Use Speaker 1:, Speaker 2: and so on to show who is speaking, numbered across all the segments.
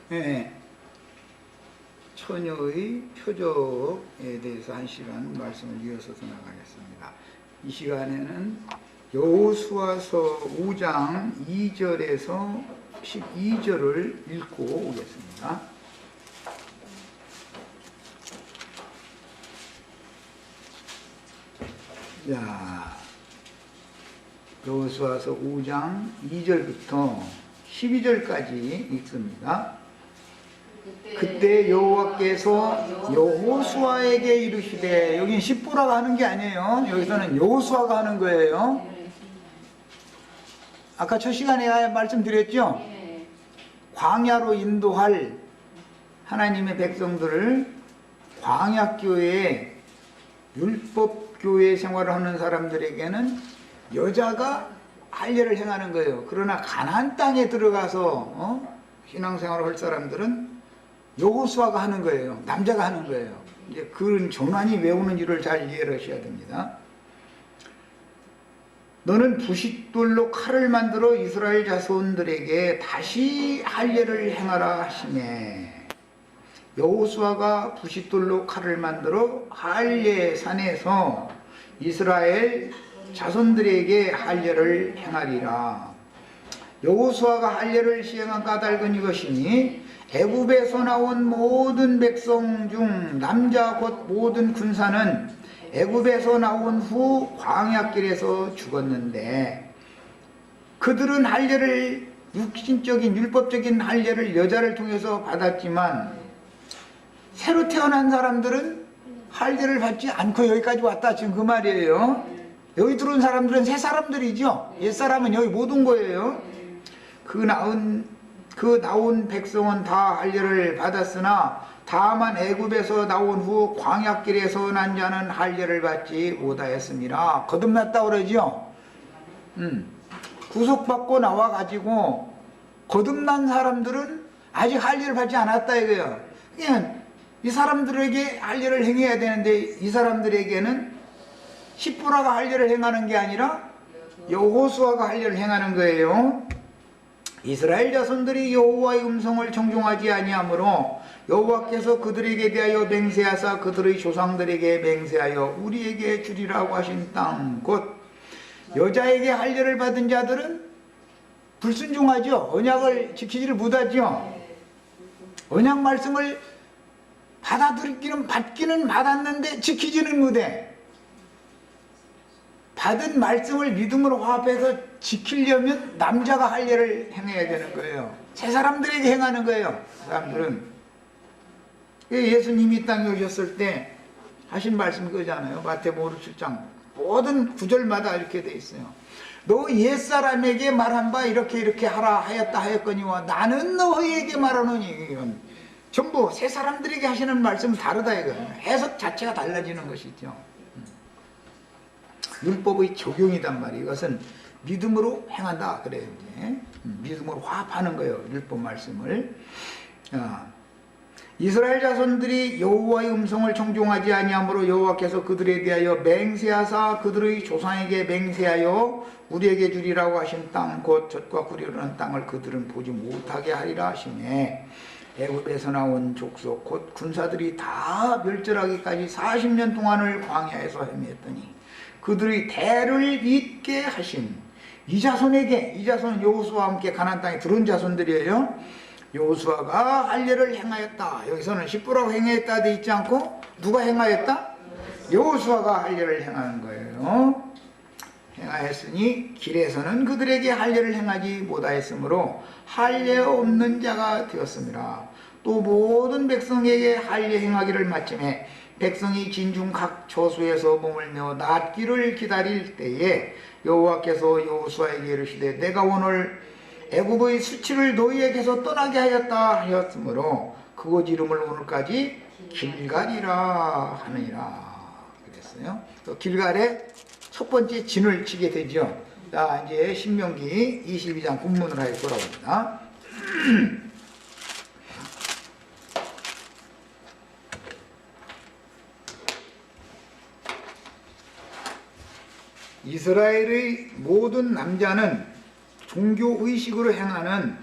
Speaker 1: 예, 처녀의 표적에 대해서 한 시간 말씀을 이어서서 나가겠습니다. 이 시간에는 여호수아서 5장 2절에서 12절을 읽고 오겠습니다. 자, 여호수아서 5장 2절부터 12절까지 읽습니다. 그때 여호와께서 여호수아에게 이르시되, 여긴 십보라가 하는 게 아니에요. 여기서는 여호수아가 하는 거예요. 아까 첫 시간에 말씀드렸죠. 광야로 인도할 하나님의 백성들을 광야교회에 율법교회 생활을 하는 사람들에게는 여자가 할례를 행하는 거예요. 그러나 가나안 땅에 들어가서 신앙생활을 할 사람들은 여호수아가 하는 거예요. 남자가 하는 거예요. 이제 그런 전환이 왜 오는 지를 잘 이해를 하셔야 됩니다. 너는 부싯돌로 칼을 만들어 이스라엘 자손들에게 다시 할례를 행하라 하시매, 여호수아가 부싯돌로 칼을 만들어 할례 산에서 이스라엘 자손들에게 할례를 행하리라. 여호수아가 할례를 시행한 까닭은 이것이니, 애굽에서 나온 모든 백성 중 남자 곧 모든 군사는 애굽에서 나온 후 광야길에서 죽었는데, 그들은 할례를, 육신적인 율법적인 할례를 여자를 통해서 받았지만 새로 태어난 사람들은 할례를 받지 않고 여기까지 왔다, 지금 그 말이에요. 여기 들어온 사람들은 새 사람들이죠. 옛사람은 여기 못 온 거예요. 그 나온 백성은 다 할례를 받았으나 다만 애굽에서 나온 후 광야길에서 난 자는 할례를 받지 못하였습니다. 거듭났다 그러죠. 구속받고 나와가지고 거듭난 사람들은 아직 할례를 받지 않았다 이거예요. 그냥 이 사람들에게 할례를 행해야 되는데, 이 사람들에게는 십보라가 할례를 행하는 게 아니라 여호수아가 할례를 행하는 거예요. 이스라엘 자손들이 여호와의 음성을 청종하지 아니하므로 여호와께서 그들에게 대하여 맹세하사 그들의 조상들에게 맹세하여 우리에게 주리라고 하신 땅, 곧 여자에게 할례를 받은 자들은 불순종하죠. 언약을 지키지를 못하죠. 언약 말씀을 받기는 받았는데 지키지는 못해. 받은 말씀을 믿음으로 화합해서 지키려면 남자가 할례를 행해야 되는 거예요. 새 사람들에게 행하는 거예요. 사람들은 예수님이 땅에 오셨을 때 하신 말씀이 그거잖아요. 마태복음 7장 모든 구절마다 이렇게 돼 있어요. 너 옛사람에게 말한 바 이렇게 하라 하였다 하였거니와 나는 너희에게 말하노니. 전부 새 사람들에게 하시는 말씀은 다르다 이거예요. 해석 자체가 달라지는 것이죠. 율법의 적용이단 말이에요. 이것은 믿음으로 행한다 그래요. 이제 믿음으로 화합하는 거예요. 율법 말씀을. 이스라엘 자손들이 여호와의 음성을 청종하지 아니하므로 여호와께서 그들에 대하여 맹세하사 그들의 조상에게 맹세하여 우리에게 주리라고 하신 땅, 곧 젖과 꿀이 흐르는 땅을 그들은 보지 못하게 하리라 하시매, 애굽에서 나온 족속 곧 군사들이 다 멸절하기까지 40년 동안을 광야에서 헤매었더니 그들의 대를 잇게 하신 이 자손에게, 이 자손은 여호수아와 함께 가나안 땅에 들어온 자손들이에요. 여호수아가 할례를 행하였다. 여기서는 십보라고 행하였다 돼 있지 않고 누가 행하였다? 여호수아가 할례를 행하는 거예요. 행하였으니 길에서는 그들에게 할례를 행하지 못하였으므로 할례 없는 자가 되었습니다. 또 모든 백성에게 할례 행하기를 마침에 백성이 진중 각 처소에서 머물며 낫기를 기다릴 때에 여호와께서 여호수아에게 이르시되, 내가 오늘 애굽의 수치를 너희에게서 떠나게 하였다 하였으므로 그곳 이름을 오늘까지 길갈이라 하느니라 그랬어요. 길갈에 첫 번째 진을 치게 되죠. 자, 이제 신명기 22장 본문으로 하여 돌아옵니다. 이스라엘의 모든 남자는 종교의식으로 행하는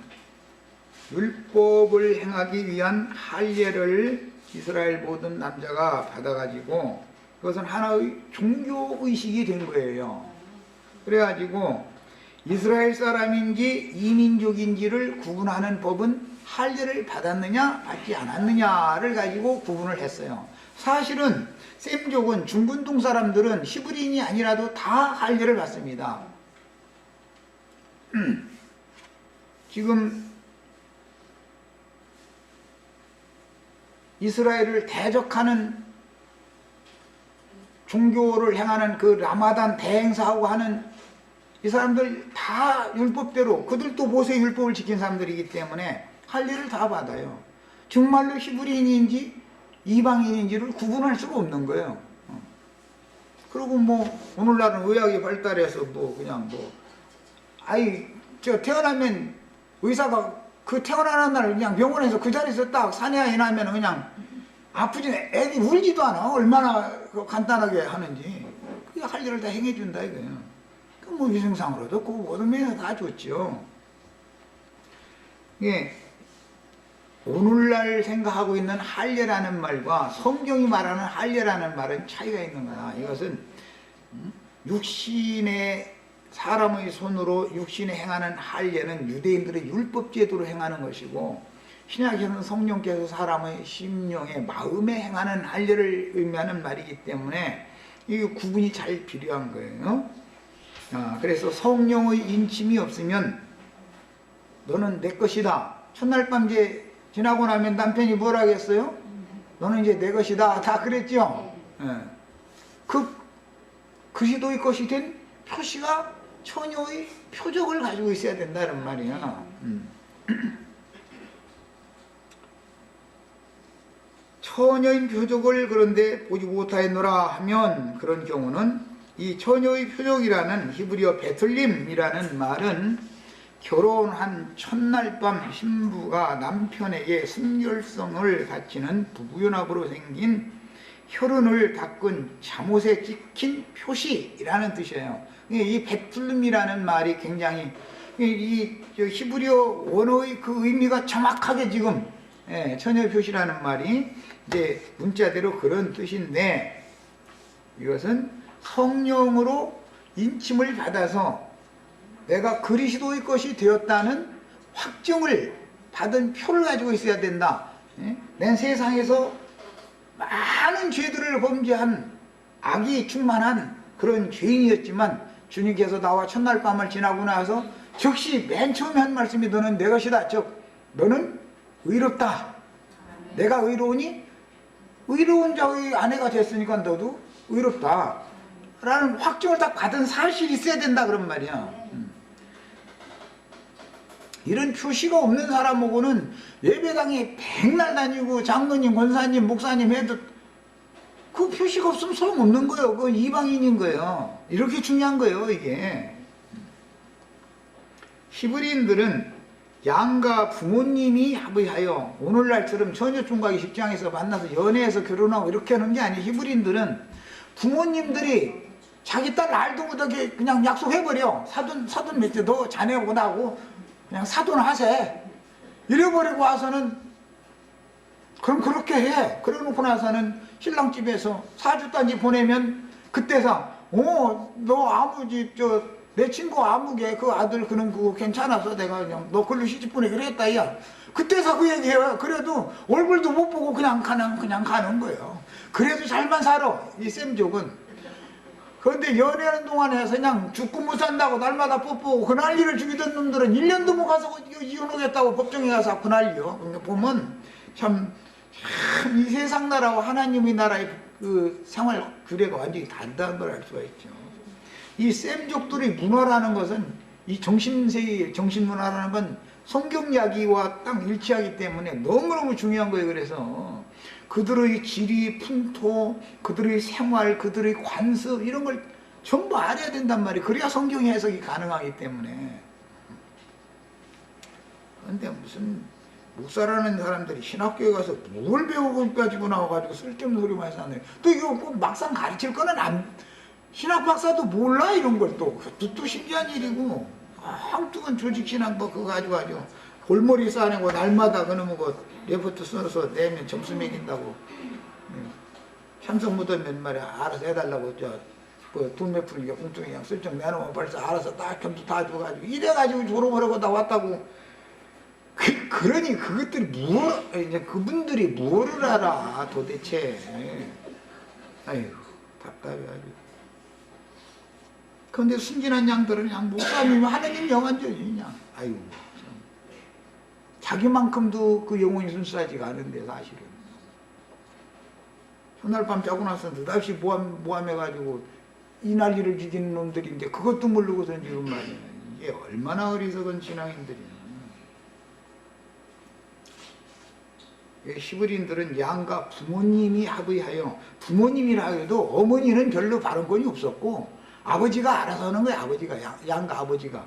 Speaker 1: 율법을 행하기 위한 할례를 이스라엘 모든 남자가 받아가지고 그것은 하나의 종교의식이 된 거예요. 그래가지고 이스라엘 사람인지 이민족인지를 구분하는 법은 할례를 받았느냐 받지 않았느냐를 가지고 구분을 했어요. 사실은 셈족은 중근동 사람들은 히브리인이 아니라도 다 할례를 받습니다. 지금 이스라엘을 대적하는 종교를 행하는 그 라마단 대행사하고 하는 이 사람들 다 율법대로 그들도 모세 율법을 지킨 사람들이기 때문에 할례를 다 받아요. 정말로 히브리인인지 이방인인지를 구분할 수가 없는 거예요. 그리고 뭐 오늘날은 의학이 발달해서 뭐 그냥 뭐 아이 저 태어나면 의사가 그 태어나는 날 그냥 병원에서 그 자리에서 딱 사내하인 하면 그냥 아프지 애기 울지도 않아. 얼마나 간단하게 하는지 그게 할례를 다 행해준다 이거예요. 그 뭐 위생상으로도 그 모든 면에서 다 좋죠. 예. 오늘날 생각하고 있는 할례라는 말과 성경이 말하는 할례라는 말은 차이가 있는 거야. 이것은 육신의 사람의 손으로 육신에 행하는 할례는 유대인들의 율법 제도로 행하는 것이고 신약에서는 성령께서 사람의 심령의 마음에 행하는 할례를 의미하는 말이기 때문에 이 구분이 잘 필요한 거예요. 그래서 성령의 인침이 없으면 너는 내 것이다. 첫날 밤 이제 지나고 나면 남편이 뭐라 하겠어요? 너는 이제 내 것이다. 다 그랬죠? 그 그리스도의 것이 된 표시가 처녀의 표적을 가지고 있어야 된다는 말이야. 처녀인 표적을 그런데 보지 못하였노라 하면 그런 경우는 이 처녀의 표적이라는 히브리어 베틀림이라는 말은 결혼한 첫날 밤 신부가 남편에게 순결성을 갖추는 부부연합으로 생긴 혈흔을 닦은 잠옷에 찍힌 표시라는 뜻이에요. 이 베틀림이라는 말이 굉장히 이 히브리어 원어의 그 의미가 정확하게 지금 처녀 표시라는 말이 이제 문자대로 그런 뜻인데 이것은 성령으로 인침을 받아서 내가 그리스도의 것이 되었다는 확증을 받은 표를 가지고 있어야 된다. 내 세상에서 많은 죄들을 범죄한 악이 충만한 그런 죄인이었지만 주님께서 나와 첫날 밤을 지나고 나서 즉시 맨 처음에 한 말씀이 너는 내 것이다. 즉 너는 의롭다. 내가 의로우니 의로운 자의 아내가 됐으니까 너도 의롭다. 라는 확증을 딱 받은 사실이 있어야 된다 그런 말이야. 이런 표시가 없는 사람하고는 예배당에 백날 다니고 장로님, 권사님, 목사님 해도 그 표시가 없으면 소용없는 거예요. 그건 이방인인 거예요. 이렇게 중요한 거예요, 이게. 히브리인들은 양가 부모님이 합의하여 오늘날처럼 처녀총각이 십장에서 만나서 연애해서 결혼하고 이렇게 하는 게 아니에요. 히브리인들은 부모님들이 자기 딸 알도 못하게 그냥 약속해버려. 사돈 몇 대 너 자네하고 나하고 그냥 사돈하세. 이래버리고 와서는 그럼 그렇게 해. 그래놓고 나서는 신랑집에서 사주단지 보내면 그때상 너 아무지 내 친구 아무개 그 아들 그는 그거 괜찮아서 내가 그냥 너 걸로 시집 보내기로 했다 야. 그때서 그 얘기해요. 그래도 얼굴도 못 보고 그냥 가는 거예요. 그래도 잘만 살아 이 셈족은. 그런데 연애하는 동안에 그냥 죽고 못 산다고 날마다 뽀뽀하고 그 난리를 죽이던 놈들은 1년도 못 가서 이혼하겠다고 법정에 가서 그 난리요. 그러니까 보면 참 이 세상 나라와 하나님의 나라의 그 생활 규례가 완전히 다르다는 걸 알 수가 있죠. 이 셈족들의 문화라는 것은 이 정신세계 정신문화라는 건 성경 이야기와 딱 일치하기 때문에 너무너무 중요한 거예요. 그래서 그들의 지리, 풍토, 그들의 생활, 그들의 관습 이런 걸 전부 알아야 된단 말이에요. 그래야 성경 해석이 가능하기 때문에. 그런데 무슨 목사라는 사람들이 신학교에 가서 뭘 배우고 가지고 나와가지고 쓸데없는 소리만 해서 하네. 또 이거 꼭 막상 가르칠 거는 신학 박사도 몰라 이런 걸 또. 그것도 신기한 일이고 엉뚱한 조직신학 뭐 그거 가지고 골머리 싸내고 날마다 그놈의 그 레포트 써서 내면 점수 매긴다고. 참석 묻으면 말이야 알아서 해달라고 돈몇 푼 공통이 그냥 슬쩍 내놓으면 벌써 알아서 딱 점수 다 줘가지고 이래가지고 졸업하려고 나 왔다고. 그러니 그것들이 이제 그분들이 뭐를 알아 도대체. 아이고 답답해 아주. 그런데 순진한 양들은 그냥 목사님이 하느님 영안전이 그냥 아이고 참. 자기만큼도 그 영혼이 순수하지가 않은데 사실은 첫날 밤 자고 나서 느닷없이 모함해가지고 이 난리를 지키는 놈들인데 그것도 모르고선 지금 말이야 이게 얼마나 어리석은 신앙인들이야. 히브리인들은 양과 부모님이 합의하여 부모님이라 해도 어머니는 별로 발언권이 없었고 아버지가 알아서 하는 거야. 아버지가 양과 아버지가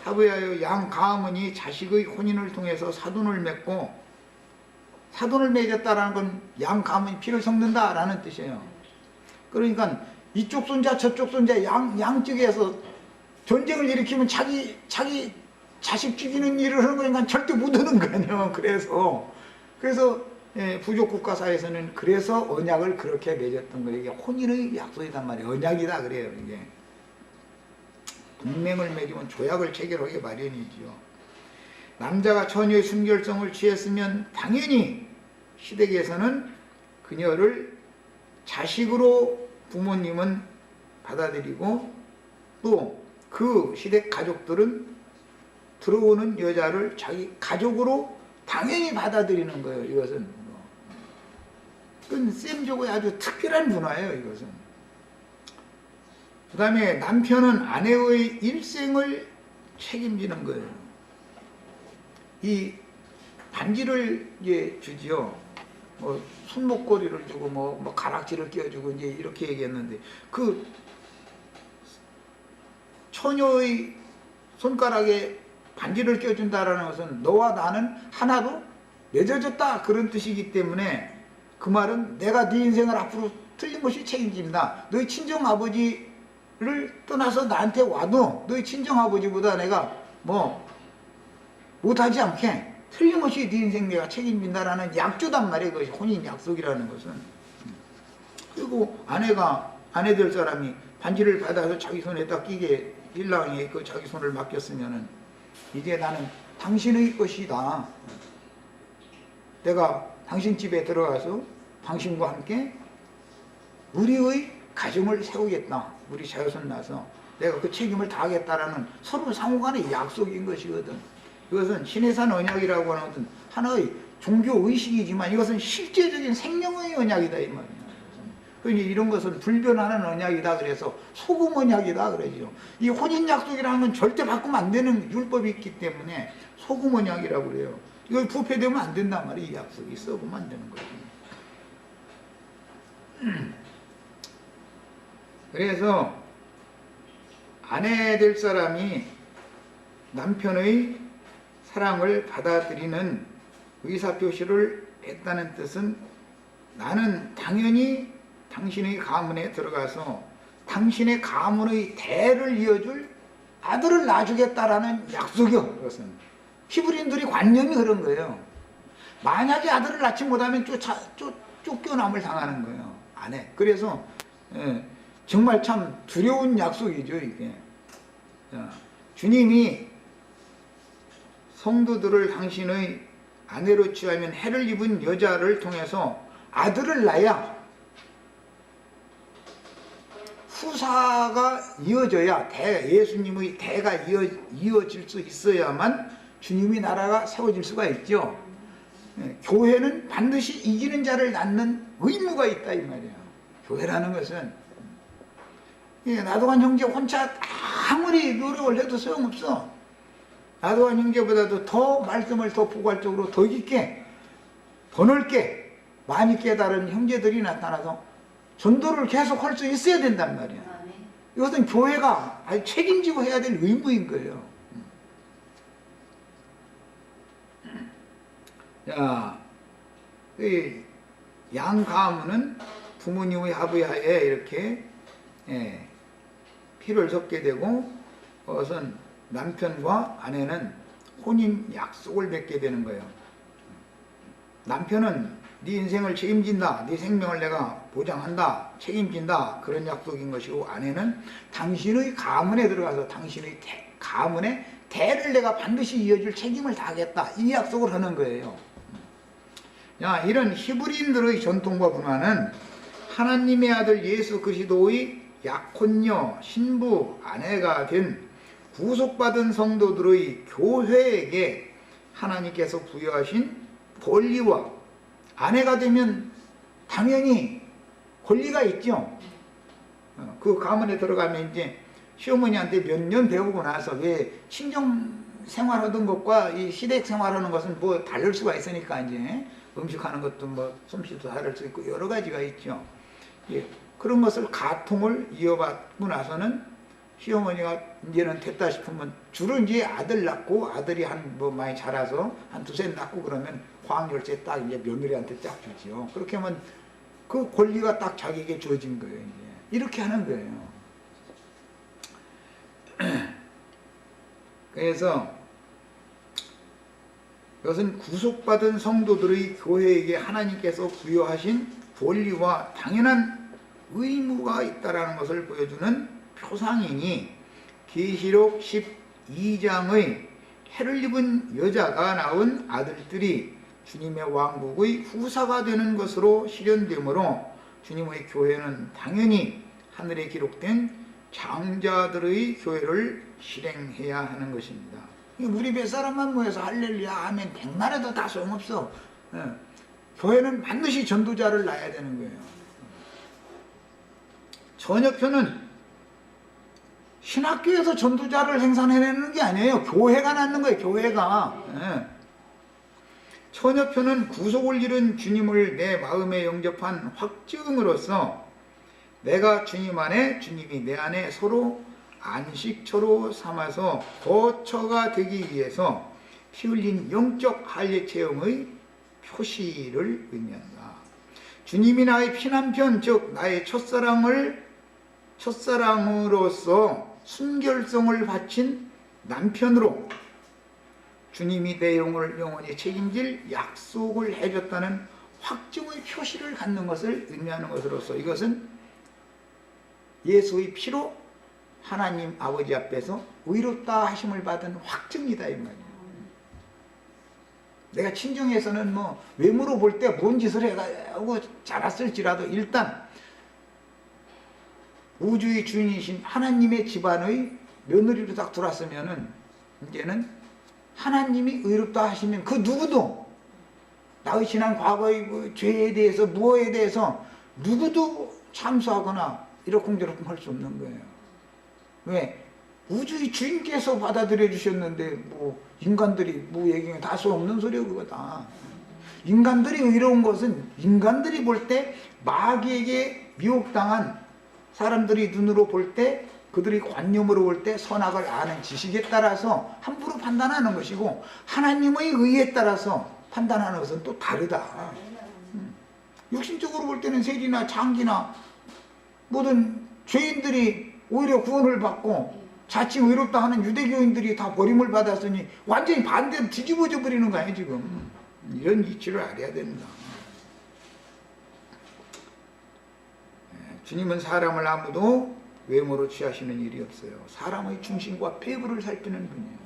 Speaker 1: 합의하여 양 가문이 자식의 혼인을 통해서 사돈을 맺고 사돈을 맺었다라는 건 양 가문이 피를 섞는다라는 뜻이에요. 그러니까 이쪽 손자 저쪽 손자 양쪽에서 전쟁을 일으키면 자기 자식 죽이는 일을 하는 거니까 절대 못 하는 거 아니에요. 그래서 부족 국가 사회에서는 그래서 언약을 그렇게 맺었던 거예요. 이게 혼인의 약속이단 말이에요. 언약이다 그래요. 이게 동맹을 맺으면 조약을 체결하기 마련이지요. 남자가 처녀의 순결성을 취했으면 당연히 시댁에서는 그녀를 자식으로 부모님은 받아들이고 또 그 시댁 가족들은 들어오는 여자를 자기 가족으로 당연히 받아들이는 거예요. 이것은 그건 셈족의 아주 특별한 문화예요. 이것은. 그 다음에 남편은 아내의 일생을 책임지는 거예요. 이 반지를 이제 주지요. 뭐 손목걸이를 주고 뭐 가락지를 끼워주고 이제 이렇게 얘기했는데 그 처녀의 손가락에 반지를 껴준다라는 것은 너와 나는 하나도 맺어졌다 그런 뜻이기 때문에 그 말은 내가 네 인생을 앞으로 틀림없이 책임진다. 너희 친정아버지를 떠나서 나한테 와도 너희 친정아버지보다 내가 뭐 못하지 않게 틀림없이 네 인생 내가 책임진다라는 약조단 말이에요. 그것이 혼인 약속이라는 것은. 그리고 아내 될 사람이 반지를 받아서 자기 손에다 끼게 신랑이 그 자기 손을 맡겼으면은 이제 나는 당신의 것이다. 내가 당신 집에 들어가서 당신과 함께 우리의 가정을 세우겠다. 우리 자손 나서 내가 그 책임을 다하겠다라는 서로 상호간의 약속인 것이거든. 이것은 신해산 언약이라고 하는 것은 하나의 종교 의식이지만 이것은 실제적인 생명의 언약이다 이 말이야. 그러니 이런 것은 불변하는 언약이다 그래서 소금 언약이다 그러죠. 이 혼인 약속이라는 건 절대 바꾸면 안 되는 율법이 있기 때문에 소금 언약이라고 그래요. 이걸 부패되면 안 된단 말이에요. 이 약속이 썩으면 안 되는 거죠. 그래서 아내 될 사람이 남편의 사랑을 받아들이는 의사표시를 했다는 뜻은 나는 당연히 당신의 가문에 들어가서 당신의 가문의 대를 이어줄 아들을 낳아주겠다라는 약속이요. 그것은 히브리인들이 관념이 그런 거예요. 만약에 아들을 낳지 못하면 쫓겨남을 당하는 거예요. 아내. 그래서 정말 참 두려운 약속이죠. 이게 주님이 성도들을 당신의 아내로 취하면 해를 입은 여자를 통해서 아들을 낳아야 후사가 이어져야 예수님의 대가 이어질 수 있어야만 주님의 나라가 세워질 수가 있죠. 교회는 반드시 이기는 자를 낳는 의무가 있다 이 말이에요. 교회라는 것은 나도한 형제 혼자 아무리 노력을 해도 소용없어. 나도한 형제보다도 더 말씀을 더 포괄적으로 더 깊게 더 넓게 많이 깨달은 형제들이 나타나서 전도를 계속 할 수 있어야 된단 말이야. 이것은 교회가 아주 책임지고 해야 될 의무인 거예요. 자, 양 가문은 부모님의 합의하에 이렇게 피를 섞게 되고 그것은 남편과 아내는 혼인 약속을 맺게 되는 거예요. 남편은 네 인생을 책임진다, 네 생명을 내가 보장한다, 책임진다, 그런 약속인 것이고, 아내는 당신의 가문에 들어가서 당신의 가문의 대를 내가 반드시 이어줄 책임을 다하겠다, 이 약속을 하는 거예요. 야, 이런 히브리인들의 전통과 문화는 하나님의 아들 예수 그리스도의 약혼녀, 신부, 아내가 된 구속받은 성도들의 교회에게 하나님께서 부여하신 권리와, 아내가 되면 당연히 권리가 있죠. 그 가문에 들어가면 이제 시어머니한테 몇 년 배우고 나서, 왜 친정 생활하던 것과 이 시댁 생활하는 것은 뭐 다를 수가 있으니까, 이제 음식하는 것도 뭐 솜씨도 다를 수 있고 여러 가지가 있죠. 예, 그런 것을 가통을 이어받고 나서는 시어머니가 이제는 됐다 싶으면 주로 이제 아들 낳고, 아들이 한 뭐 많이 자라서 한 두세 낳고 그러면 광열쇠 딱 이제 며느리한테 딱 주지요. 그렇게 하면 그 권리가 딱 자기에게 주어진 거예요. 이제 이렇게 하는 거예요. 그래서 이것은 구속받은 성도들의 교회에게 하나님께서 부여하신 권리와 당연한 의무가 있다라는 것을 보여주는 표상이니, 계시록 12장의 해를 입은 여자가 낳은 아들들이 주님의 왕국의 후사가 되는 것으로 실현되므로, 주님의 교회는 당연히 하늘에 기록된 장자들의 교회를 실행해야 하는 것입니다. 우리 몇 사람만 모여서 할렐루야 하면 백날에도 다 소용없어. 교회는 반드시 전도자를 낳아야 되는 거예요. 전역표는 신학교에서 전도자를 생산해내는 게 아니에요. 교회가 낳는 거예요. 교회가. 처녀표는 구속을 이룬 주님을 내 마음에 영접한 확증으로서 내가 주님 안에, 주님이 내 안에 서로 안식처로 삼아서 거처가 되기 위해서 피 흘린 영적 할례 체험의 표시를 의미한다. 주님이 나의 피난편, 즉 나의 첫사랑으로서 순결성을 바친 남편으로 주님이 내 영혼을 영원히 책임질 약속을 해줬다는 확증의 표시를 갖는 것을 의미하는 것으로서, 이것은 예수의 피로 하나님 아버지 앞에서 의롭다 하심을 받은 확증이다, 이 말이에요. 내가 친정에서는 뭐 외모로 볼 때 뭔 짓을 해가고 자랐을지라도, 일단 우주의 주인이신 하나님의 집안의 며느리로 딱 들어왔으면은, 이제는 하나님이 의롭다 하시면 그 누구도 나의 지난 과거의 그 죄에 대해서, 무엇에 대해서 누구도 참수하거나 이러쿵저러쿵 할 수 없는 거예요. 왜? 우주의 주인께서 받아들여 주셨는데 뭐 인간들이 뭐 얘기하면 다 소용없는 소리야, 그거 다. 인간들이 의로운 것은 인간들이 볼 때 마귀에게 미혹당한 사람들이 눈으로 볼 때, 그들이 관념으로 볼 때 선악을 아는 지식에 따라서 함부로 판단하는 것이고, 하나님의 의에 따라서 판단하는 것은 또 다르다. 육신적으로 볼 때는 세리나 장기나 모든 죄인들이 오히려 구원을 받고, 자칭 의롭다 하는 유대교인들이 다 버림을 받았으니 완전히 반대로 뒤집어져 버리는 거 아니에요 지금. 이런 이치를 알아야 된다. 주님은 사람을 아무도 외모로 취하시는 일이 없어요. 사람의 중심과 폐부를 살피는 분이에요.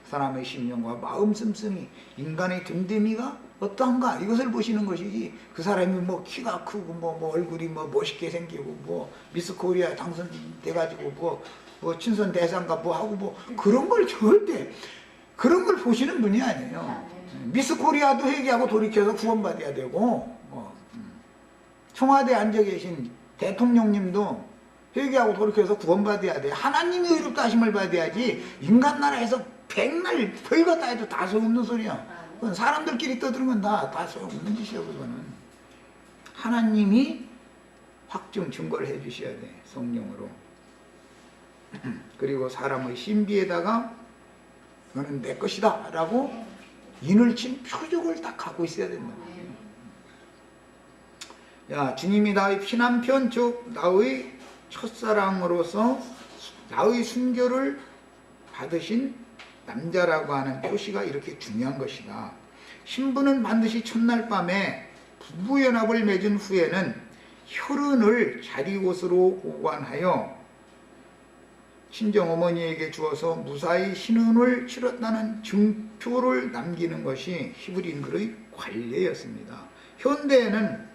Speaker 1: 사람의 심령과 마음 씀씀이, 인간의 됨됨이가 어떠한가, 이것을 보시는 것이지, 그 사람이 뭐 키가 크고 뭐 얼굴이 뭐 멋있게 생기고 뭐 미스 코리아 당선돼가지고 뭐 친선 대상가 뭐 하고 뭐 그런 걸 절대, 그런 걸 보시는 분이 아니에요. 미스 코리아도 회개하고 돌이켜서 구원받아야 되고, 청와대에 앉아 계신 대통령님도 회개하고 돌이켜서 구원받아야 돼. 하나님이 의롭다 하심을 받아야지, 인간 나라에서 백날 별거 다 해도 다 소용없는 소리야. 그건 사람들끼리 떠드는 건 다 소용없는 짓이야. 그거는 하나님이 확증 증거를 해 주셔야 돼, 성령으로. 그리고 사람의 신비에다가 그거는 내 것이다 라고 인을 친 표적을 딱 갖고 있어야 된다. 야, 주님이 나의 피난편, 즉 나의 첫사랑으로서 나의 순교를 받으신 남자라고 하는 표시가 이렇게 중요한 것이다. 신부는 반드시 첫날 밤에 부부연합을 맺은 후에는 혈흔을 자리옷으로 보관하여 친정어머니에게 주어서 무사히 신혼을 치렀다는 증표를 남기는 것이 히브리인들의 관례였습니다. 현대에는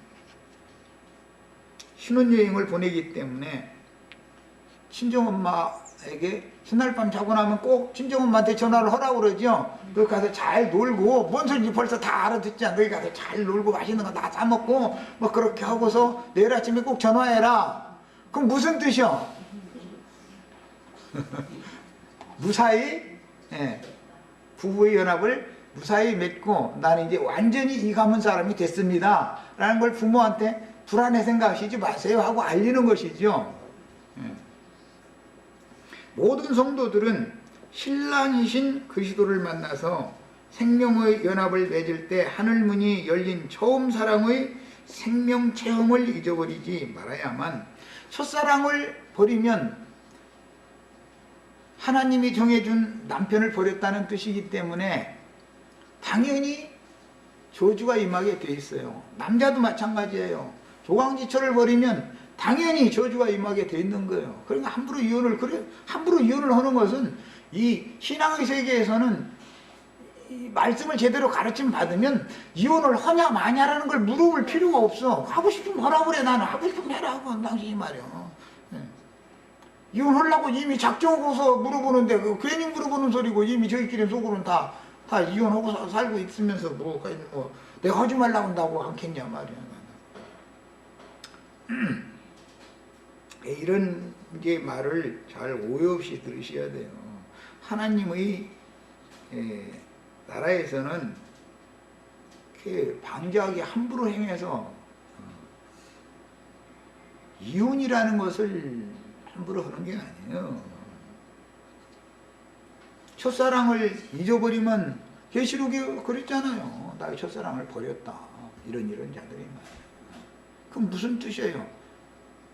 Speaker 1: 신혼여행을 보내기 때문에 친정엄마에게 첫날 밤 자고 나면 꼭 친정엄마한테 전화를 하라고 그러죠. 거기 가서 잘 놀고, 뭔 소리인지 벌써 다 알아듣잖아. 거기 가서 잘 놀고 맛있는 거 다 사먹고 뭐 그렇게 하고서 내일 아침에 꼭 전화해라. 그럼 무슨 뜻이요? 무사히 부부의 연합을 무사히 맺고 나는 이제 완전히 이 가문 사람이 됐습니다 라는 걸 부모한테 불안해 생각하시지 마세요 하고 알리는 것이죠. 모든 성도들은 신랑이신 그리스도를 만나서 생명의 연합을 맺을 때 하늘문이 열린 처음 사랑의 생명 체험을 잊어버리지 말아야만, 첫사랑을 버리면 하나님이 정해준 남편을 버렸다는 뜻이기 때문에 당연히 저주가 임하게 돼 있어요. 남자도 마찬가지예요. 조강지처를 버리면 당연히 저주가 임하게 돼 있는 거예요. 그러니까 함부로 이혼을 하는 것은 이 신앙의 세계에서는 이 말씀을 제대로 가르침 받으면 이혼을 하냐 마냐라는 걸 물어볼 필요가 없어. 하고 싶으면 하라고 그래. 나는 하고 싶으면 해라 하고 당신이 말이야. 이혼하려고 이미 작정하고서 물어보는데 그 괜히 물어보는 소리고, 이미 저희끼리 속으로는 다 이혼하고 살고 있으면서 뭐 내가 하지 말라고 한다고 않겠냐 말이야. 이런 이제 말을 잘 오해 없이 들으셔야 돼요. 하나님의 나라에서는 이렇게 방자하게 함부로 행해서 이혼이라는 것을 함부로 하는 게 아니에요. 첫사랑을 잊어버리면, 계시록이 그랬잖아요. 나의 첫사랑을 버렸다. 이런 자들이 말이에요. 그럼 무슨 뜻이에요?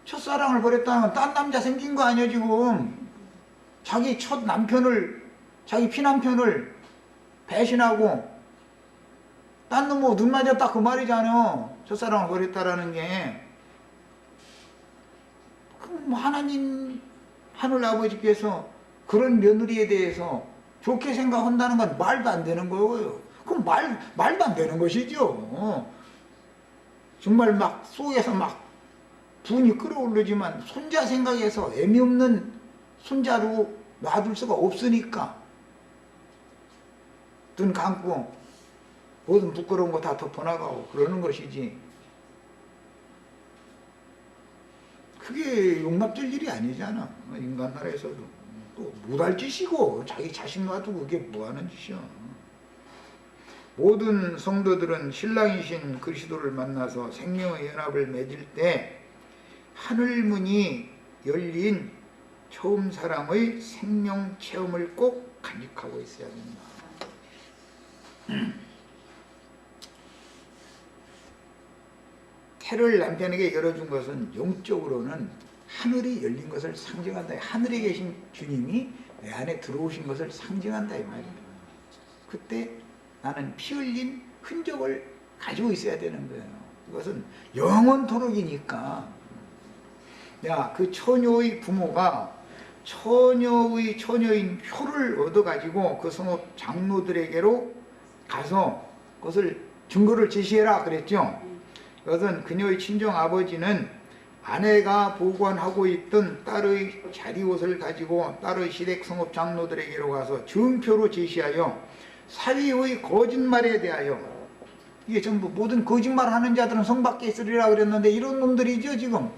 Speaker 1: 첫사랑을 버렸다는 건 딴 남자 생긴 거 아니에요 지금. 자기 첫 남편을, 자기 피남편을 배신하고 딴 놈하고 눈 맞았다 그 말이잖아요. 첫사랑을 버렸다라는 게. 그럼 하나님 하늘 아버지께서 그런 며느리에 대해서 좋게 생각한다는 건 말도 안 되는 거예요. 그럼 말도 안 되는 것이죠. 정말 막 속에서 막 분이 끓어오르지만 손자 생각해서 애미 없는 손자로 놔둘 수가 없으니까 눈 감고 모든 부끄러운 거 다 덮어나가고 그러는 것이지, 그게 용납될 일이 아니잖아. 인간 나라에서도 또 못할 짓이고, 자기 자식 놔두고 그게 뭐하는 짓이야. 모든 성도들은 신랑이신 그리스도를 만나서 생명의 연합을 맺을 때 하늘문이 열린 처음 사랑의 생명 체험을 꼭 간직하고 있어야 된다. 태를 남편에게 열어준 것은 영적으로는 하늘이 열린 것을 상징한다. 하늘에 계신 주님이 내 안에 들어오신 것을 상징한다 이 말이에요. 그때 나는 피 흘린 흔적을 가지고 있어야 되는 거예요. 이것은 영원토록이니까. 그 처녀의 부모가 처녀의 처녀인 표를 얻어가지고 그 성읍 장로들에게로 가서 그것을 증거를 제시해라 그랬죠. 이것은 그녀의 친정 아버지는 아내가 보관하고 있던 딸의 자리옷을 가지고 딸의 시댁 성읍 장로들에게로 가서 증표로 제시하여 사위의 거짓말에 대하여, 이게 전부 모든 거짓말하는 자들은 성 밖에 있으리라 그랬는데 이런 놈들이죠 지금.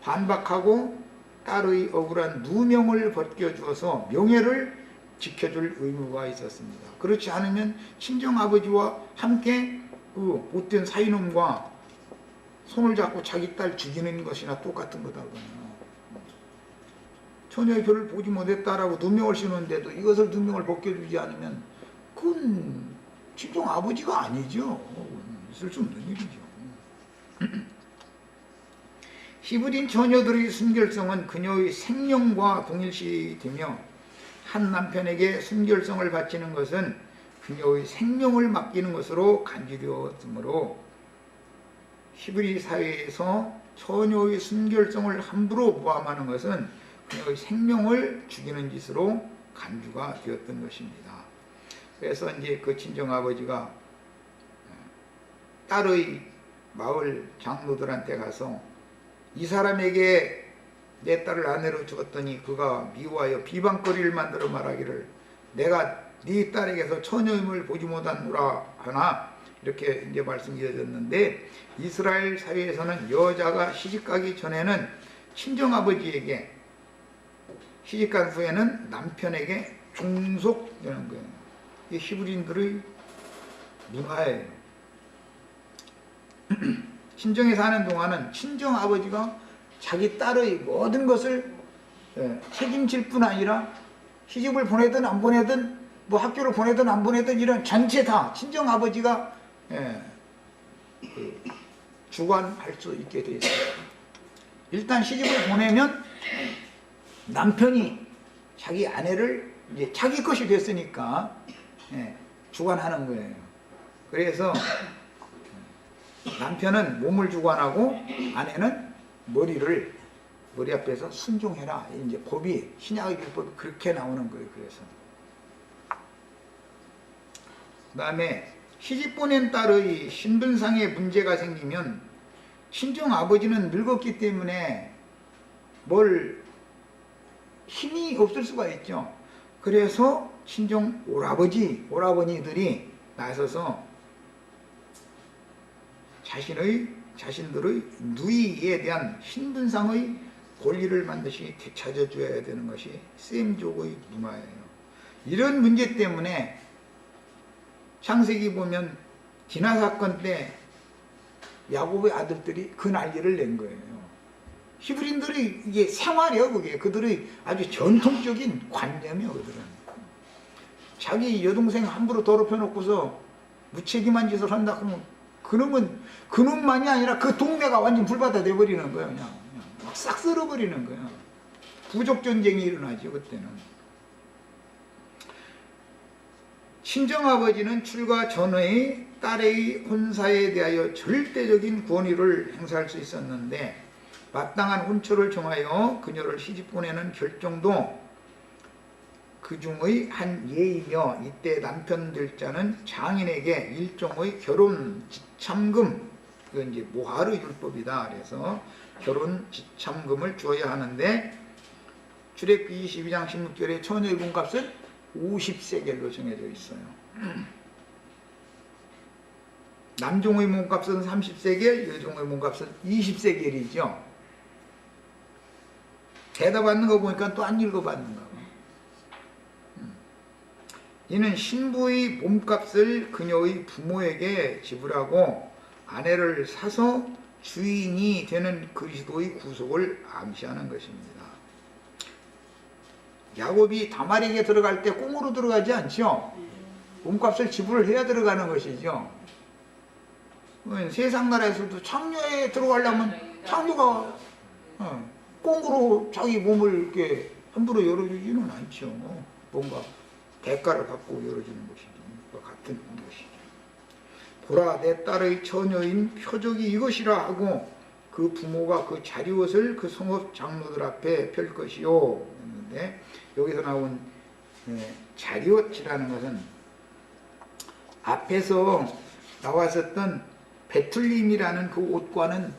Speaker 1: 반박하고 딸의 억울한 누명을 벗겨주어서 명예를 지켜줄 의무가 있었습니다. 그렇지 않으면 친정아버지와 함께 그 못된 사이놈과 손을 잡고 자기 딸 죽이는 것이나 똑같은 거다고요. 처녀의 별을 보지 못했다라고 누명을 씌우는데도 이것을 누명을 벗겨주지 않으면 그건 친정아버지가 아니죠. 있을 수 없는 일이죠. 히브린 처녀들의 순결성은 그녀의 생명과 동일시되며 한 남편에게 순결성을 바치는 것은 그녀의 생명을 맡기는 것으로 간주되었으므로 히브리 사회에서 처녀의 순결성을 함부로 모함하는 것은 그녀의 생명을 죽이는 짓으로 간주가 되었던 것입니다. 그래서 이제 그 친정아버지가 딸의 마을 장로들한테 가서 이 사람에게 내 딸을 아내로 주었더니 그가 미워하여 비방거리를 만들어 말하기를 내가 네 딸에게서 처녀임을 보지 못하노라 하나, 이렇게 이제 말씀이 이어졌는데, 이스라엘 사회에서는 여자가 시집가기 전에는 친정아버지에게, 시집간 후에는 남편에게 종속되는 거예요. 이게 히브리인들의 문화예요. 친정에 사는 동안은 친정아버지가 자기 딸의 모든 것을 책임질 뿐 아니라 시집을 보내든 안 보내든 뭐 학교를 보내든 안 보내든 이런 전체 다 친정아버지가 주관할 수 있게 되어 있어요. 일단 시집을 보내면 남편이 자기 아내를 이제 자기 것이 됐으니까 주관하는 거예요. 그래서 남편은 몸을 주관하고 아내는 머리 앞에서 순종해라. 이제 법이, 신약의 율법이 그렇게 나오는 거예요. 그래서 그 다음에 시집 보낸 딸의 신분상에 문제가 생기면 친정 아버지는 늙었기 때문에 뭘 힘이 없을 수가 있죠. 그래서 친정 오라버니들이 나서서 자신들의 누이에 대한 신분상의 권리를 반드시 되찾아줘야 되는 것이 셈족의 문화예요. 이런 문제 때문에 창세기 보면 디나 사건 때 야곱의 아들들이 그 난리를 낸 거예요. 히브리인들이 이게 생활이에요. 그게 그들의 아주 전통적인 관념이에요. 그들은 자기 여동생 함부로 더럽혀 놓고서 무책임한 짓을 한다 그러면 그놈만이 아니라 그 동네가 완전 불바다 돼버리는 거예요. 그냥 싹 쓸어버리는 거예요. 부족전쟁이 일어나죠. 그때는. 친정아버지는 출가 전의 딸의 혼사에 대하여 절대적인 권위를 행사할 수 있었는데 마땅한 혼처를 정하여 그녀를 시집 보내는 결정도 그 중의 한 예이며, 이때 남편 될 자는 장인에게 일종의 결혼 지참금, 이건 이제 모하르 율법이다. 그래서 결혼 지참금을 주어야 하는데 출애굽기 22장 16절에 처녀의 몸값은 50세겔로 정해져 있어요. 남종의 몸값은 30세겔, 여종의 몸값은 20세겔이죠. 대답받는 거 보니까 또 안 읽어봤는가 봐. 이는 신부의 몸값을 그녀의 부모에게 지불하고 아내를 사서 주인이 되는 그리스도의 구속을 암시하는 것입니다. 야곱이 다말에게 들어갈 때 꽁으로 들어가지 않죠? 몸값을 지불을 해야 들어가는 것이죠. 세상 나라에서도 창녀에 들어가려면 창녀가 꽁으로 자기 몸을 이렇게 함부로 열어주지는 않죠. 뭔가 대가를 받고 열어주는 것이죠. 같은 것이죠. 보라, 내 딸의 처녀인 표적이 이것이라 하고 그 부모가 그 자리옷을 그 성읍 장로들 앞에 펼 것이요. 했는데 여기서 나온 자리옷이라는 것은 앞에서 나왔었던 베틀림이라는 그 옷과는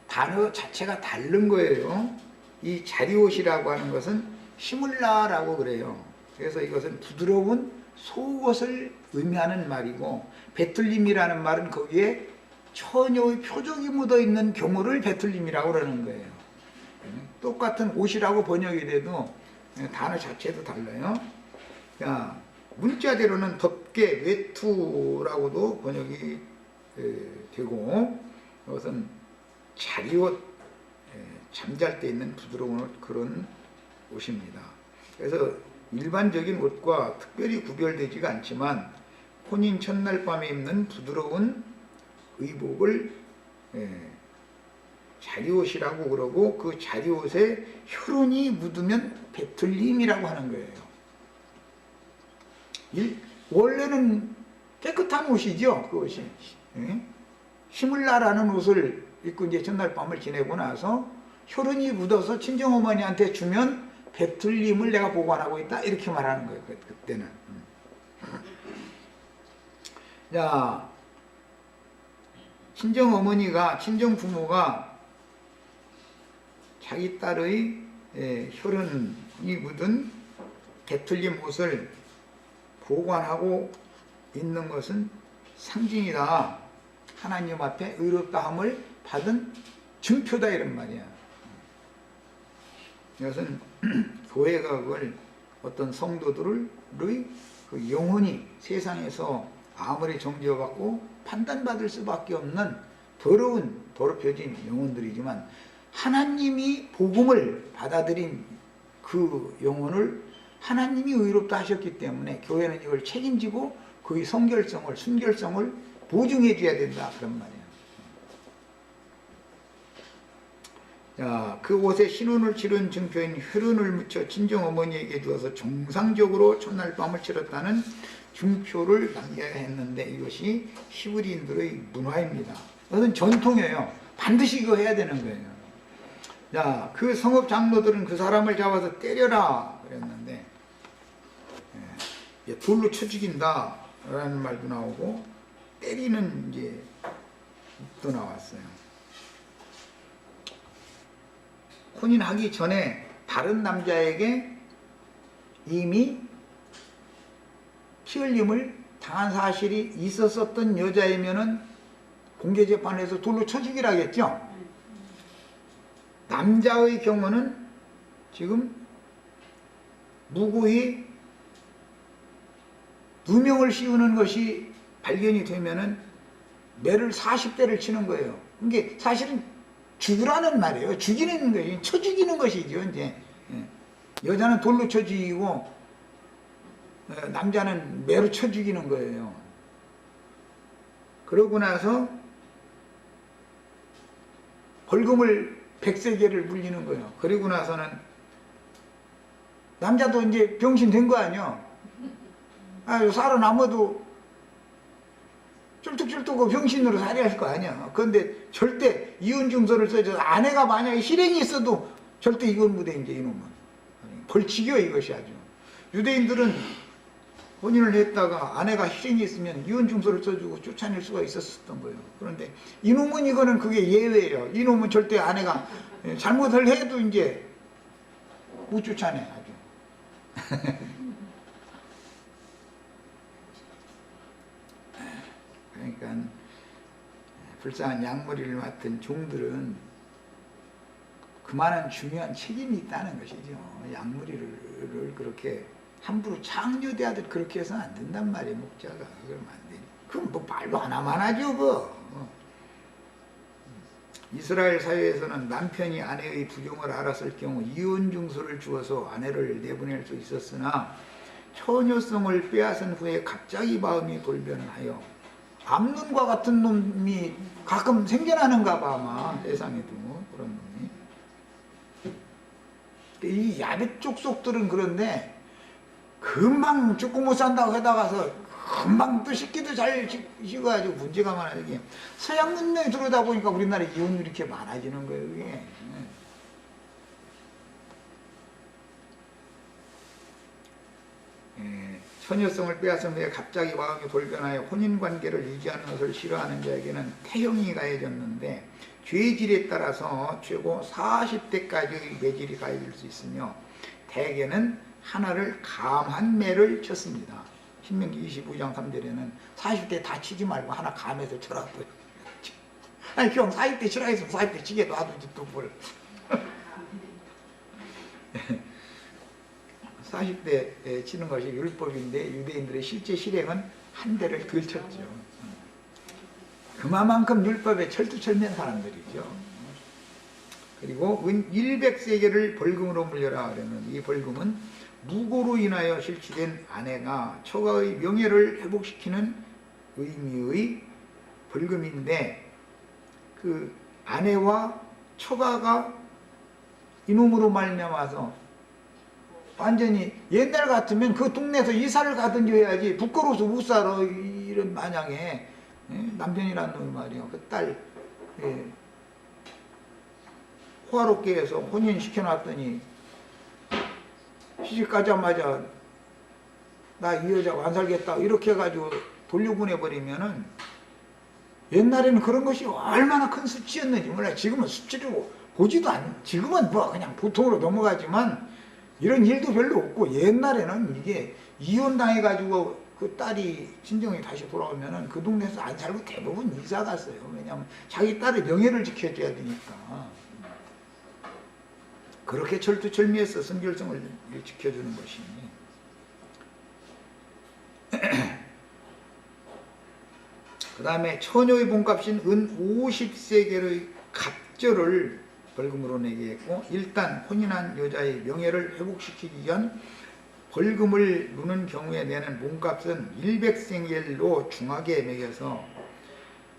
Speaker 1: 단어 자체가 다른 거예요. 이 자리옷이라고 하는 것은 시물라라고 그래요. 그래서 이것은 부드러운 속옷을 의미하는 말이고, 베틀림이라는 말은 거기에 처녀의 표적이 묻어있는 경우를 베틀림이라고 그러는 거예요. 똑같은 옷이라고 번역이 돼도 단어 자체도 달라요. 자, 문자대로는 덮개, 외투라고도 번역이 되고, 이것은 자리옷, 잠잘 때 입는 부드러운 옷, 그런 옷입니다. 그래서 일반적인 옷과 특별히 구별되지가 않지만 혼인 첫날 밤에 입는 부드러운 의복을 자리옷이라고 그러고, 그 자리옷에 혈흔이 묻으면 베틀림이라고 하는 거예요. 원래는 깨끗한 옷이죠. 그 옷이. 예? 힘을 나라는 옷을 입고 이제 전날 밤을 지내고 나서 혈흔이 묻어서 친정어머니한테 주면 배틀림을 내가 보관하고 있다. 이렇게 말하는 거예요. 그때는. 자, 친정어머니가, 친정부모가 자기 딸의 혈흔이 묻은 배틀림 옷을 보관하고 있는 것은 상징이다. 하나님 앞에 의롭다함을 받은 증표다 이런 말이야. 이것은 교회가 그걸 어떤 성도들의 그 영혼이 세상에서 아무리 정죄받고 판단받을 수밖에 없는 더럽혀진 영혼들이지만 하나님이 복음을 받아들인 그 영혼을 하나님이 의롭다 하셨기 때문에 교회는 이걸 책임지고 그의 성결성을, 순결성을 보증해 줘야 된다 그런 말이에요. 자, 그 옷에 신혼을 치른 증표인 혈흔을 묻혀 친정어머니에게 주어서 정상적으로 첫날 밤을 치렀다는 증표를 남겨야 했는데 이것이 히브리인들의 문화입니다. 이것은 전통이에요. 반드시 이거 해야 되는 거예요. 자, 그 성읍 장로들은 그 사람을 잡아서 때려라 그랬는데 돌로 쳐 죽인다 라는 말도 나오고 때리는 이제 또 나왔어요. 혼인하기 전에 다른 남자에게 이미 피 흘림을 당한 사실이 있었었던 여자이면은 공개재판에서 돌로 쳐 죽이라겠죠. 남자의 경우는 지금 무고히 누명을 씌우는 것이 발견이 되면은 매를 40대를 치는 거예요. 이게 사실은 죽으라는 말이에요. 죽이는 거예요. 쳐 죽이는 것이죠. 이제 여자는 돌로 쳐 죽이고 남자는 매로 쳐 죽이는 거예요. 그러고 나서 벌금을 100세겔을 물리는 거예요. 그리고 나서는 남자도 이제 병신 된 거 아니야. 살아남아도 쫄뚝쫄뚝 병신으로 살아야 할 거 아니야. 그런데 절대 이혼 증서를 써줘서 아내가 만약에 실행이 있어도 절대 이혼 못해 이제 이놈은. 벌칙이요 이것이 아주. 유대인들은 혼인을 했다가 아내가 실행이 있으면 이혼 증서를 써주고 쫓아낼 수가 있었던 거예요. 그런데 이놈은 이거는 그게 예외예요. 이놈은 절대 아내가 잘못을 해도 이제 못 쫓아내 아주. 그러니까 불쌍한 양머리를 맡은 종들은 그만한 중요한 책임이 있다는 것이죠. 양머리를 그렇게 함부로 창녀대아들 그렇게 해서는 안 된단 말이에요. 목자가 그러면 안 돼. 그럼 뭐 말도 하나만 하죠. 뭐. 이스라엘 사회에서는 남편이 아내의 부정을 알았을 경우 이혼 증서를 주어서 아내를 내보낼 수 있었으나 처녀성을 빼앗은 후에 갑자기 마음이 돌변하여 암눈과 같은 놈이 가끔 생겨나는가 봐 아마 세상에도 그런 놈이. 이 야베 족속들은 그런데 금방 죽고 못 산다고 해다가서 금방 또 식기도 잘 식어가지고 문제가 많아요. 이게 서양 문명이 들어오다 보니까 우리나라 이혼율이 이렇게 많아지는 거예요. 이게. 처녀성을 빼앗은 후에 갑자기 마음이 돌변하여 혼인관계를 유지하는 것을 싫어하는 자에게는 태형이 가해졌는데 죄질에 따라서 최고 40대까지의 매질이 가해질 수 있으며 대개는 하나를 감한 매를 쳤습니다. 신명기 25장 3절에는 40대 다 치지 말고 하나 감해서 쳐라고요. 아니 형 40대 치라 했으면 40대 치게 놔두지 또 뭘. 40대 치는 것이 율법인데 유대인들의 실제 실행은 한 대를 덜 쳤죠. 그만큼 율법에 철두철미한 사람들이죠. 그리고 은 100세겔을 벌금으로 물려라 그러면 이 벌금은 무고로 인하여 실추된 아내가 처가의 명예를 회복시키는 의미의 벌금인데 그 아내와 처가가 이놈으로 말미암아서 완전히 옛날 같으면 그 동네에서 이사를 가든지 해야지 부끄러워서 못 살아. 이런 마냥에 남편이란 놈이 말이야. 그 딸 호화롭게 해서 혼인시켜놨더니 시집 가자마자 나 이 여자가 안 살겠다 이렇게 해가지고 돌려보내버리면은 옛날에는 그런 것이 얼마나 큰 수치였는지 몰라. 지금은 수치로 보지도 지금은 뭐 그냥 보통으로 넘어가지만 이런 일도 별로 없고, 옛날에는 이게 이혼당해가지고 그 딸이 친정에 다시 돌아오면은 그 동네에서 안 살고 대부분 이사 갔어요. 왜냐하면 자기 딸의 명예를 지켜줘야 되니까. 그렇게 철두철미해서 순결성을 지켜주는 것이. 그 다음에 처녀의 몸값인 은 50세겔의 갑절을 벌금으로 내게 했고, 일단 혼인한 여자의 명예를 회복시키기 위한 벌금을 무는 경우에 내는 몸값은 100세겔로 중하게 매겨서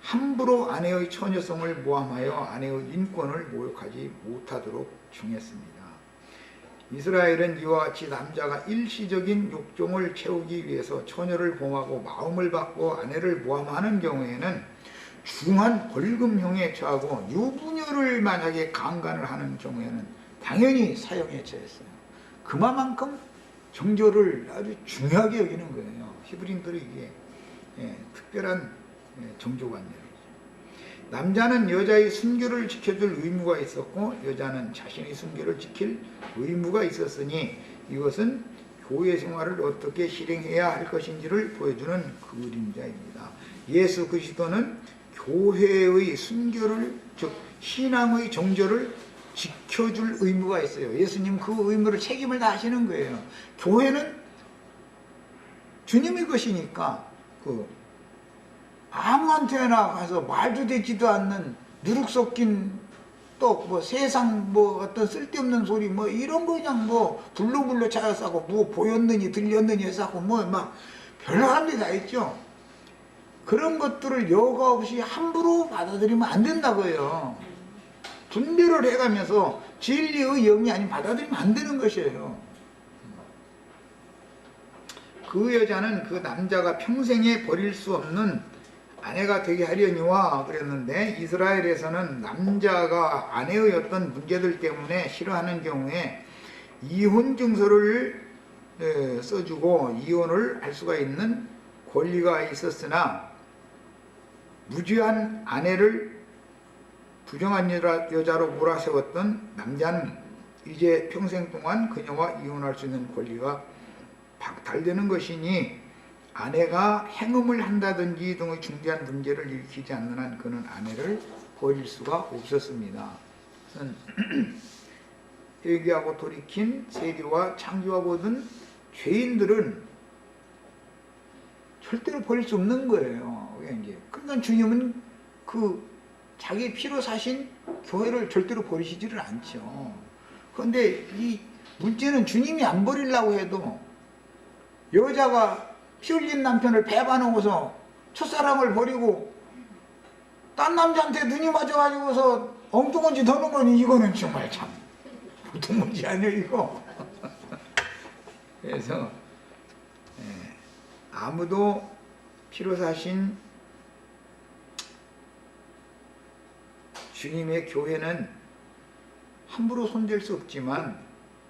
Speaker 1: 함부로 아내의 처녀성을 모함하여 아내의 인권을 모욕하지 못하도록 중했습니다. 이스라엘은 이와 같이 남자가 일시적인 욕종을 채우기 위해서 처녀를 범하고 마음을 받고 아내를 모함하는 경우에는 중한 벌금형에 처하고, 유부녀를 만약에 강간을 하는 경우에는 당연히 사형에 처했어요. 그만큼 정조를 아주 중요하게 여기는 거예요. 히브리인들이 이게 특별한 정조관념이죠. 남자는 여자의 순결을 지켜줄 의무가 있었고, 여자는 자신의 순결을 지킬 의무가 있었으니, 이것은 교회 생활을 어떻게 실행해야 할 것인지를 보여주는 그림자입니다. 예수 그리스도는 교회의 순결을, 즉 신앙의 정조를 지켜줄 의무가 있어요. 예수님 그 의무를, 책임을 다 하시는 거예요. 교회는 주님의 것이니까 아무한테나 가서 말도 되지도 않는 누룩 섞인 또 세상 어떤 쓸데없는 소리 이런 거 그냥 불로불로 찾아싸고 보였느니 들렸느니 해서 막 별한 데 다 있죠. 그런 것들을 여과 없이 함부로 받아들이면 안 된다고요. 분별을 해가면서 진리의 영이 아닌 받아들이면 안 되는 것이에요. 그 여자는 그 남자가 평생에 버릴 수 없는 아내가 되게 하려니와 그랬는데, 이스라엘에서는 남자가 아내의 어떤 문제들 때문에 싫어하는 경우에 이혼 증서를 써주고 이혼을 할 수가 있는 권리가 있었으나, 무죄한 아내를 부정한 여자로 몰아세웠던 남자는 이제 평생 동안 그녀와 이혼할 수 있는 권리가 박탈되는 것이니, 아내가 행음을 한다든지 등의 중대한 문제를 일으키지 않는 한 그는 아내를 버릴 수가 없었습니다. 회개하고 돌이킨 세리와 창기와 모든 죄인들은 절대로 버릴 수 없는 거예요. 그러니까 주님은 자기 피로 사신 교회를 절대로 버리시지를 않죠. 그런데 이 문제는 주님이 안 버리려고 해도, 여자가 피 흘린 남편을 배반하고서 첫사랑을 버리고 딴 남자한테 눈이 맞아가지고서 엉뚱한 짓 하는 거니, 이거는 정말 참 보통 문제 아니에요 이거. 그래서 아무도 피로 사신 주님의 교회는 함부로 손댈 수 없지만,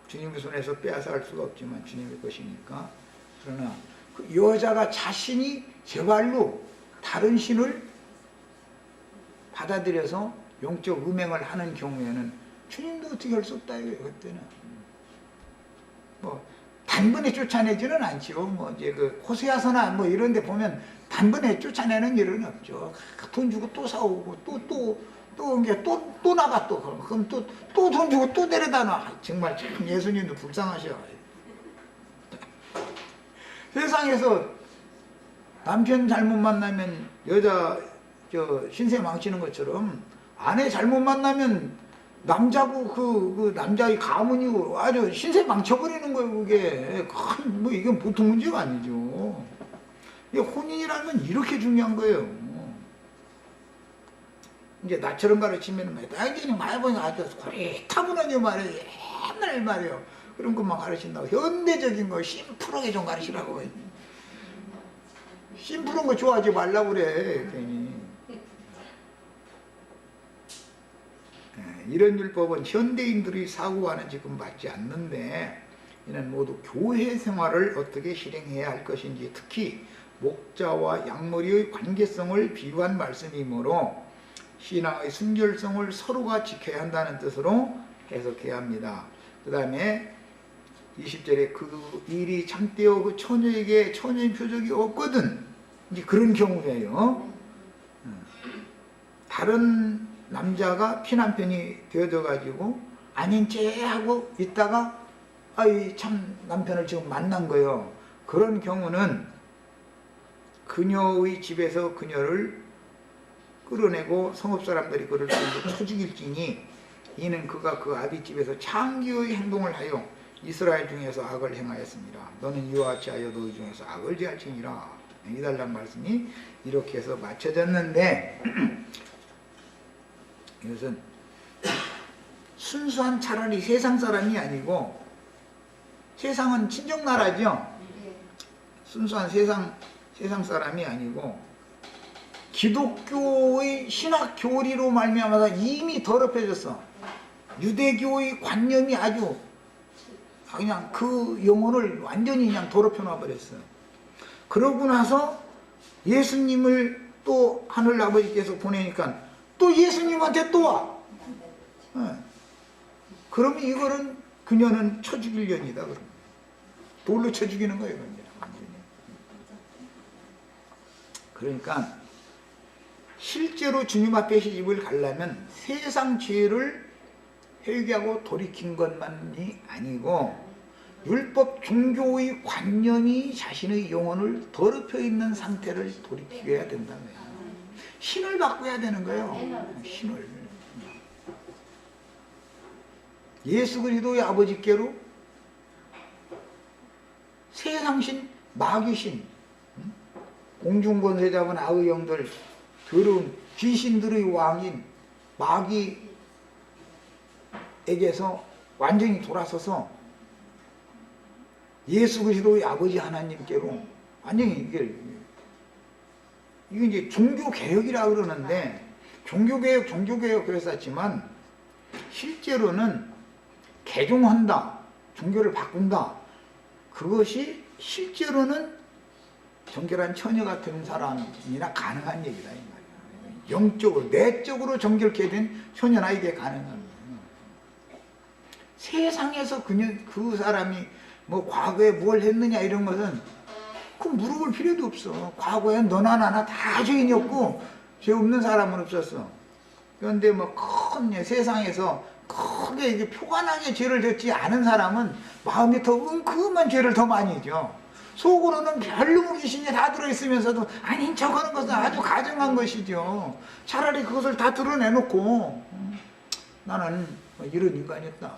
Speaker 1: 주님의 손에서 빼앗아갈 수가 없지만 주님의 것이니까. 그러나 그 여자가 자신이 제발로 다른 신을 받아들여서 영적 음행을 하는 경우에는 주님도 어떻게 할 수 없다 이거예요. 그때는 단번에 쫓아내지는 않죠. 이제 호세아서나 이런 데 보면 단번에 쫓아내는 일은 없죠. 돈 주고 또 사오고 또 나가 그럼 또 돈 주고 또 데려다 놔. 정말 참 예수님도 불쌍하셔. 세상에서 남편 잘못 만나면 여자 신세 망치는 것처럼, 아내 잘못 만나면 남자고 그 남자의 가문이고 아주 신세 망쳐버리는 거예요. 그게 이건 보통 문제가 아니죠. 혼인이라는 건 이렇게 중요한 거예요. 이제 나처럼 가르치면 완전히 많이 보니까 아주 고리타분하게 말이에요. 옛날 말이에요. 그런 것만 가르친다고. 현대적인 거 심플하게 좀 가르치라고. 심플한 거 좋아하지 말라고 그래 괜히. 이런 율법은 현대인들의 사고와는 지금 맞지 않는데, 이는 모두 교회 생활을 어떻게 실행해야 할 것인지, 특히 목자와 양머리의 관계성을 비유한 말씀이므로 신앙의 순결성을 서로가 지켜야 한다는 뜻으로 해석해야 합니다. 그 다음에 20절에 그 일이 참되어 그 처녀에게 처녀인 표적이 없거든, 이제 그런 경우에요. 다른 남자가 피남편이 되어져 가지고 아닌 체 하고 있다가 아이 참 남편을 지금 만난 거예요. 그런 경우는 그녀의 집에서 그녀를 끌어내고 성읍 사람들이 그를 쳐 죽일지니, 이는 그가 그 아비 집에서 창기의 행동을 하여 이스라엘 중에서 악을 행하였습니다. 너는 이와 같이 하여 너희 중에서 악을 제할지니라. 이달란 말씀이 이렇게 해서 맞춰졌는데, 이것은 순수한 차라리 세상 사람이 아니고, 세상은 친정나라죠. 순수한 세상 사람이 아니고 기독교의 신학 교리로 말미암아서 이미 더럽혀졌어. 유대교의 관념이 아주 그냥 그 영혼을 완전히 그냥 더럽혀 놔버렸어. 그러고 나서 예수님을 또 하늘 아버지께서 보내니까 또 예수님한테 또 와. 그러면 이거는 그녀는 쳐 죽이려니다. 돌로 쳐 죽이는 거예요. 그러니까 실제로 주님 앞에 시집을 가려면 세상 죄를 회개하고 돌이킨 것만이 아니고 율법 종교의 관념이 자신의 영혼을 더럽혀 있는 상태를 돌이켜야 된다는 거예요. 신을 바꿔야 되는 거예요. 신을. 예수 그리스도의 아버지께로 세상신, 마귀신, 공중권세 잡은 악의 영들, 더러운 귀신들의 왕인 마귀에게서 완전히 돌아서서 예수 그리스도의 아버지 하나님께로 완전히 이게 이제 종교개혁이라고 그러는데, 종교개혁 그랬었지만 실제로는 개종한다, 종교를 바꾼다, 그것이 실제로는 정결한 처녀 같은 사람이나 가능한 얘기다 이 말이야. 영적으로, 내적으로 정결케 된 처녀나 이게 가능한 거예요. 세상에서 그 사람이 뭐 과거에 뭘 했느냐 이런 것은 그 물어볼 필요도 없어. 과거에 너나 나나 다 죄인이었고 죄 없는 사람은 없었어. 그런데 뭐 큰 세상에서 크게 이게 표관하게 죄를 졌지 않은 사람은 마음이 더 은큼한 죄를 더 많이 져. 속으로는 별놈의 귀신이 다 들어있으면서도 아닌 척하는 것은 아주 가증한 것이죠. 차라리 그것을 다 드러내놓고 나는 이런 인간이었다.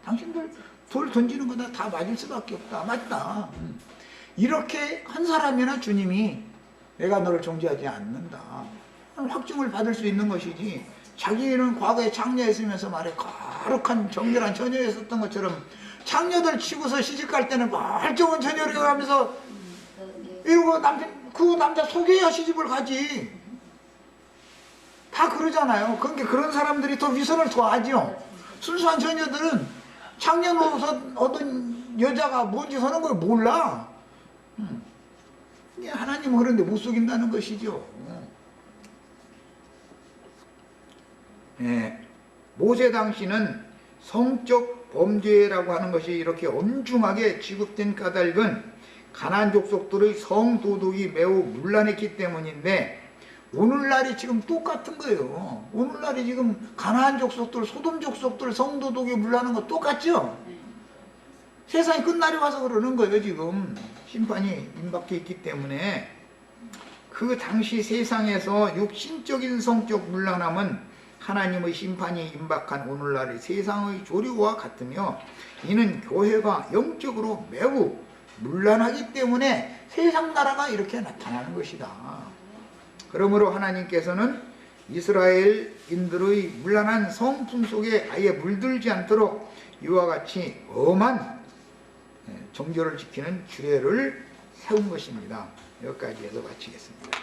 Speaker 1: 당신들 돌 던지는 거다 다 맞을 수밖에 없다. 맞다. 이렇게 한 사람이나 주님이 내가 너를 정죄하지 않는다, 확증을 받을 수 있는 것이지, 자기는 과거에 창녀였으면서 말해 거룩한 정결한 처녀였었던 것처럼 창녀들 치고서 시집갈 때는 멀쩡한 처녀라고 하면서 이러고 그 남자 속여야 시집을 가지. 다 그러잖아요. 그러니까 그런 사람들이 더 위선을 더하죠. 순수한 처녀들은 창녀 노릇 얻은 여자가 뭔지 서는 걸 몰라. 하나님은 그런데 못 속인다는 것이죠. 모세 당시는 성적 범죄라고 하는 것이 이렇게 엄중하게 취급된 까닭은 가나안 족속들의 성도덕이 매우 문란했기 때문인데, 오늘날이 지금 똑같은 거예요. 오늘날이 지금 가나안 족속들, 소돔 족속들 성도덕이 문란한 거 똑같죠? 세상이 끝날이 와서 그러는 거예요. 지금 심판이 임박해 있기 때문에. 그 당시 세상에서 육신적인 성적 문란함은 하나님의 심판이 임박한 오늘날의 세상의 조류와 같으며, 이는 교회가 영적으로 매우 문란하기 때문에 세상 나라가 이렇게 나타나는 것이다. 그러므로 하나님께서는 이스라엘인들의 문란한 성품 속에 아예 물들지 않도록 이와 같이 엄한 정결을 지키는 규례를 세운 것입니다. 여기까지 해서 마치겠습니다.